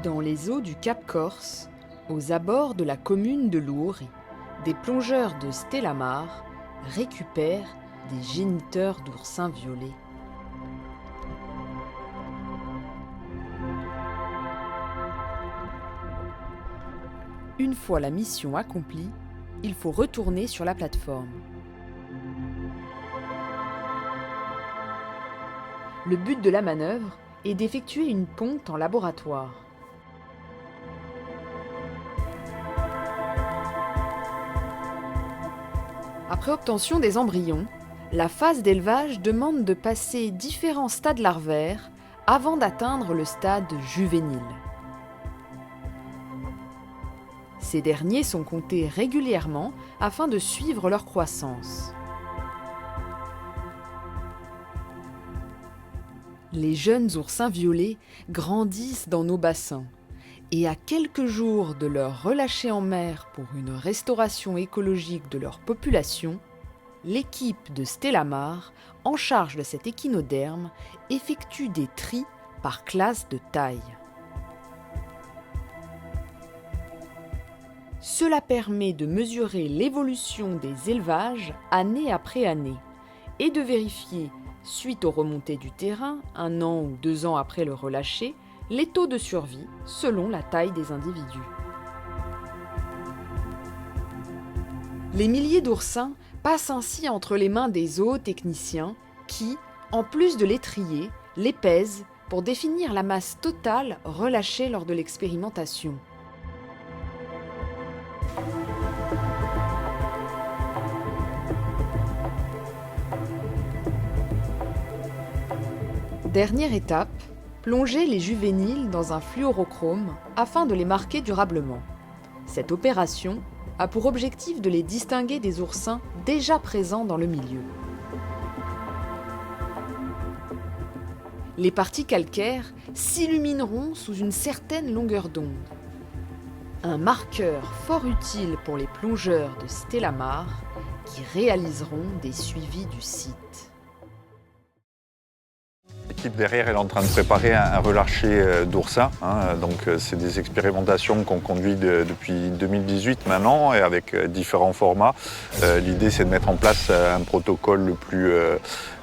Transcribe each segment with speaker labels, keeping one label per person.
Speaker 1: Dans les eaux du Cap Corse, aux abords de la commune de Lourri, des plongeurs de Stellamar récupèrent des géniteurs d'oursins violets. Une fois la mission accomplie, il faut retourner sur la plateforme. Le but de la manœuvre est d'effectuer une ponte en laboratoire. Après obtention des embryons, la phase d'élevage demande de passer différents stades larvaires avant d'atteindre le stade juvénile. Ces derniers sont comptés régulièrement afin de suivre leur croissance. Les jeunes oursins violets grandissent dans nos bassins et à quelques jours de leur relâcher en mer pour une restauration écologique de leur population, l'équipe de Stellamar, en charge de cet échinoderme, effectue des tris par classe de taille. Cela permet de mesurer l'évolution des élevages année après année et de vérifier, suite aux remontées du terrain, 1 an ou 2 ans après le relâcher, les taux de survie selon la taille des individus. Les milliers d'oursins passent ainsi entre les mains des zootechniciens qui, en plus de les trier, les pèsent pour définir la masse totale relâchée lors de l'expérimentation. Dernière étape, plonger les juvéniles dans un fluorochrome afin de les marquer durablement. Cette opération a pour objectif de les distinguer des oursins déjà présents dans le milieu. Les parties calcaires s'illumineront sous une certaine longueur d'onde. Un marqueur fort utile pour les plongeurs de Stellamar qui réaliseront des suivis du site.
Speaker 2: L'équipe derrière est en train de préparer un relâcher d'oursins. Donc c'est des expérimentations qu'on conduit depuis 2018 maintenant et avec différents formats. L'idée c'est de mettre en place un protocole le plus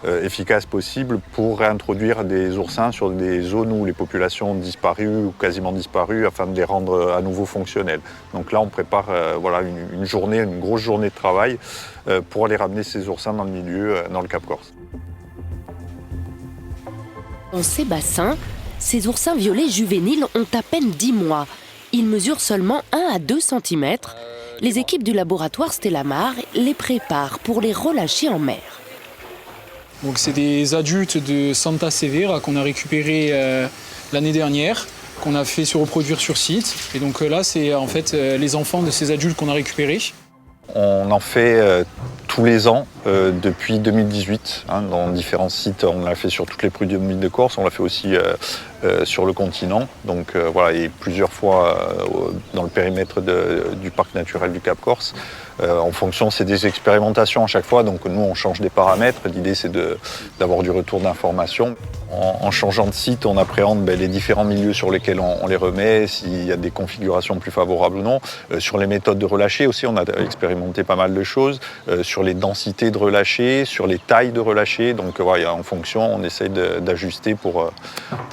Speaker 2: efficace possible pour réintroduire des oursins sur des zones où les populations ont disparu ou quasiment disparu afin de les rendre à nouveau fonctionnels. Donc là on prépare une grosse journée de travail pour aller ramener ces oursins dans le milieu, dans le Cap Corse.
Speaker 3: Dans ces bassins, ces oursins violets juvéniles ont à peine 10 mois. Ils mesurent seulement 1 à 2 cm. Les équipes du laboratoire Stellamar les préparent pour les relâcher en mer.
Speaker 4: Donc c'est des adultes de Santa Severa qu'on a récupérés l'année dernière, qu'on a fait se reproduire sur site. Et donc là, c'est en fait les enfants de ces adultes qu'on a récupérés.
Speaker 2: On en fait tous les ans depuis 2018 dans différents sites. On l'a fait sur toutes les prud'hommes de Corse, on l'a fait aussi sur le continent. Donc et plusieurs fois dans le périmètre du parc naturel du Cap Corse. En fonction, c'est des expérimentations à chaque fois, donc nous on change des paramètres. L'idée c'est d'avoir du retour d'informations. En changeant de site, on appréhende les différents milieux sur lesquels on les remet, s'il y a des configurations plus favorables ou non. Sur les méthodes de relâcher aussi, on a expérimenté pas mal de choses. Sur les densités de relâcher, sur les tailles de relâcher. Donc en fonction, on essaye d'ajuster pour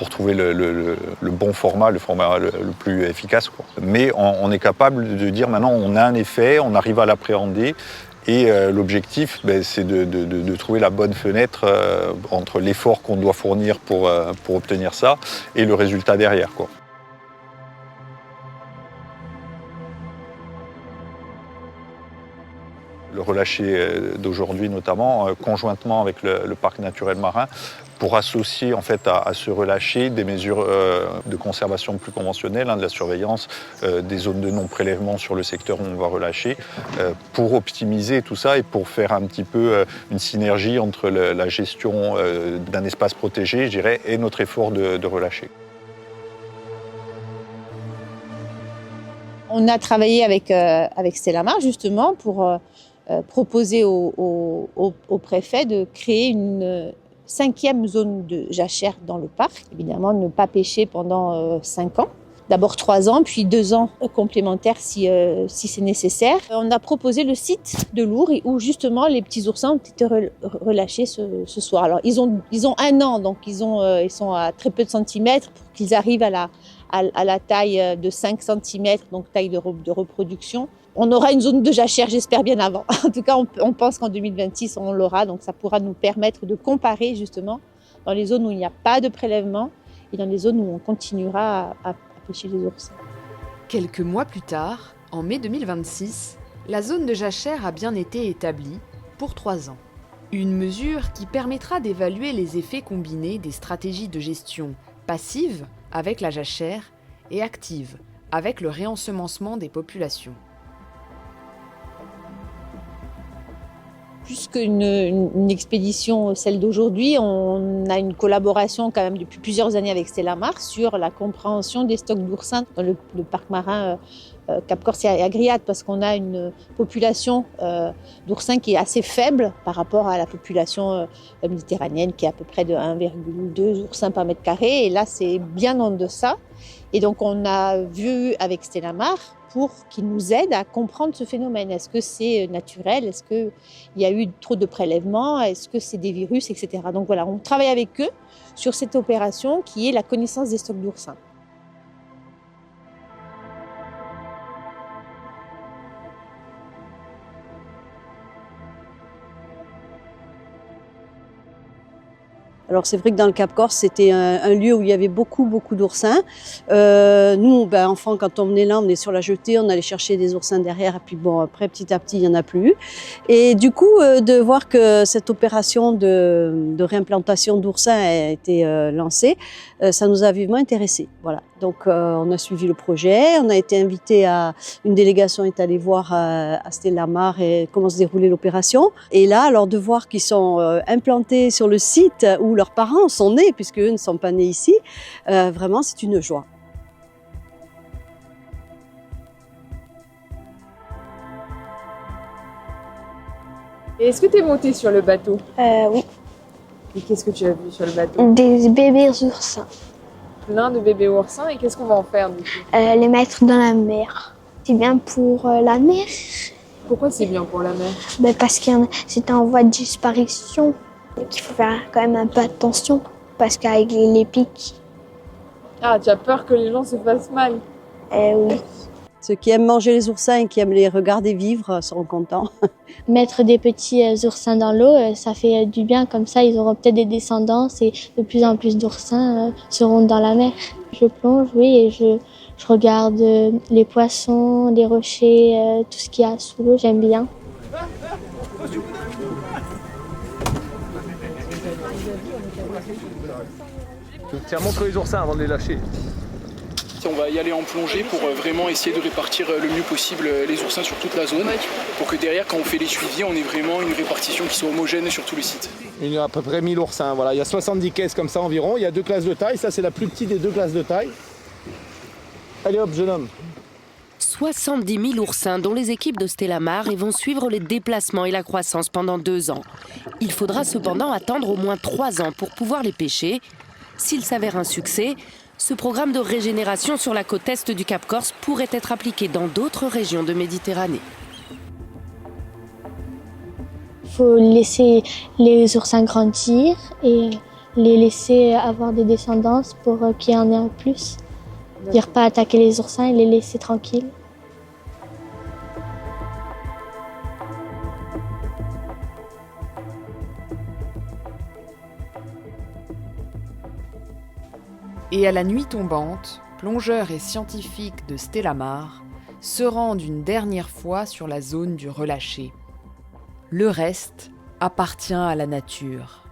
Speaker 2: trouver le bon format, le format le plus efficace, quoi. Mais on est capable de dire maintenant on a un effet, on arrive à l'appréhender. Et l'objectif, c'est de trouver la bonne fenêtre entre l'effort qu'on doit fournir pour obtenir ça et le résultat derrière, quoi. Le relâcher d'aujourd'hui notamment, conjointement avec le parc naturel marin, pour associer en fait à ce relâcher des mesures de conservation plus conventionnelles, de la surveillance, des zones de non-prélèvement sur le secteur où on va relâcher, pour optimiser tout ça et pour faire un petit peu une synergie entre la gestion d'un espace protégé, je dirais, et notre effort de relâcher.
Speaker 5: On a travaillé avec Stellamar justement pour proposer au préfet de créer une 5e zone de jachère dans le parc. Évidemment, ne pas pêcher pendant 5 ans. D'abord 3 ans, puis 2 ans complémentaires si c'est nécessaire. On a proposé le site de Lourdes où justement les petits oursins ont été relâchés ce soir. Alors ils ont 1 an, donc ils sont à très peu de centimètres pour qu'ils arrivent à la taille de 5 cm, donc taille de reproduction. On aura une zone de jachère, j'espère bien avant. En tout cas, on pense qu'en 2026, on l'aura, donc ça pourra nous permettre de comparer justement dans les zones où il n'y a pas de prélèvement et dans les zones où on continuera à pêcher les oursins.
Speaker 1: Quelques mois plus tard, en mai 2026, la zone de jachère a bien été établie pour 3 ans. Une mesure qui permettra d'évaluer les effets combinés des stratégies de gestion passive avec la jachère et active avec le réensemencement des populations.
Speaker 5: Plus qu'une expédition, celle d'aujourd'hui, on a une collaboration quand même depuis plusieurs années avec Stellamar sur la compréhension des stocks d'oursins dans le parc marin Cap Corse et Agriate, parce qu'on a une population d'oursins qui est assez faible par rapport à la population méditerranéenne qui est à peu près de 1,2 oursins par mètre carré. Et là, c'est bien en deçà. Et donc, on a vu avec Stellamar pour qu'ils nous aident à comprendre ce phénomène. Est-ce que c'est naturel? Est-ce qu'il y a eu trop de prélèvements? Est-ce que c'est des virus, etc. Donc voilà, on travaille avec eux sur cette opération qui est la connaissance des stocks d'oursins.
Speaker 6: Alors c'est vrai que dans le Cap Corse, c'était un lieu où il y avait beaucoup d'oursins. Nous, enfants, quand on venait là, on venait sur la jetée, on allait chercher des oursins derrière, et puis bon, après, petit à petit, il n'y en a plus. Et du coup, de voir que cette opération de réimplantation d'oursins a été lancée, ça nous a vivement intéressés. Voilà. Donc on a suivi le projet, on a été invité une délégation est allée voir à Stellamar et comment se déroulait l'opération. Et là, alors de voir qu'ils sont implantés sur le site où leurs parents sont nés, puisque eux ne sont pas nés ici, vraiment c'est une joie.
Speaker 7: Et est-ce que tu es monté sur le bateau?
Speaker 8: Oui,
Speaker 7: Et qu'est-ce que tu as vu sur le bateau?
Speaker 8: des bébés oursins.
Speaker 7: Plein de bébés oursins, et qu'est-ce qu'on va en faire du coup?
Speaker 8: Les mettre dans la mer. C'est bien pour la mer,
Speaker 7: Pourquoi c'est bien pour la mer?
Speaker 8: parce que c'est en voie de disparition. Donc il faut faire quand même un peu attention, parce qu'avec les pics,
Speaker 7: Ah, tu as peur que les gens se fassent mal?
Speaker 8: oui.
Speaker 6: Ceux qui aiment manger les oursins et qui aiment les regarder vivre seront contents.
Speaker 9: Mettre des petits oursins dans l'eau, ça fait du bien, comme ça ils auront peut-être des descendants et de plus en plus d'oursins seront dans la mer. Je plonge, oui, et je regarde les poissons, les rochers, tout ce qu'il y a sous l'eau, j'aime bien.
Speaker 10: Tiens, montre les oursins avant de les lâcher.
Speaker 4: On va y aller en plongée pour vraiment essayer de répartir le mieux possible les oursins sur toute la zone, pour que derrière, quand on fait les suivis, on ait vraiment une répartition qui soit homogène sur tout le site.
Speaker 10: Il y a à peu près 1000 oursins, voilà. Il y a 70 caisses comme ça environ, il y a 2 classes de taille, ça c'est la plus petite des 2 classes de taille. Allez hop, jeune homme.
Speaker 3: 70 000 oursins dont les équipes de Stellamar vont suivre les déplacements et la croissance pendant 2 ans. Il faudra cependant attendre au moins 3 ans pour pouvoir les pêcher. S'il s'avère un succès, ce programme de régénération sur la côte est du Cap Corse pourrait être appliqué dans d'autres régions de Méditerranée.
Speaker 9: Il faut laisser les oursins grandir et les laisser avoir des descendances pour qu'il y en ait un plus. Dire pas attaquer les oursins et les laisser tranquilles.
Speaker 1: Et à la nuit tombante, plongeurs et scientifiques de Stellamar se rendent une dernière fois sur la zone du relâché. Le reste appartient à la nature.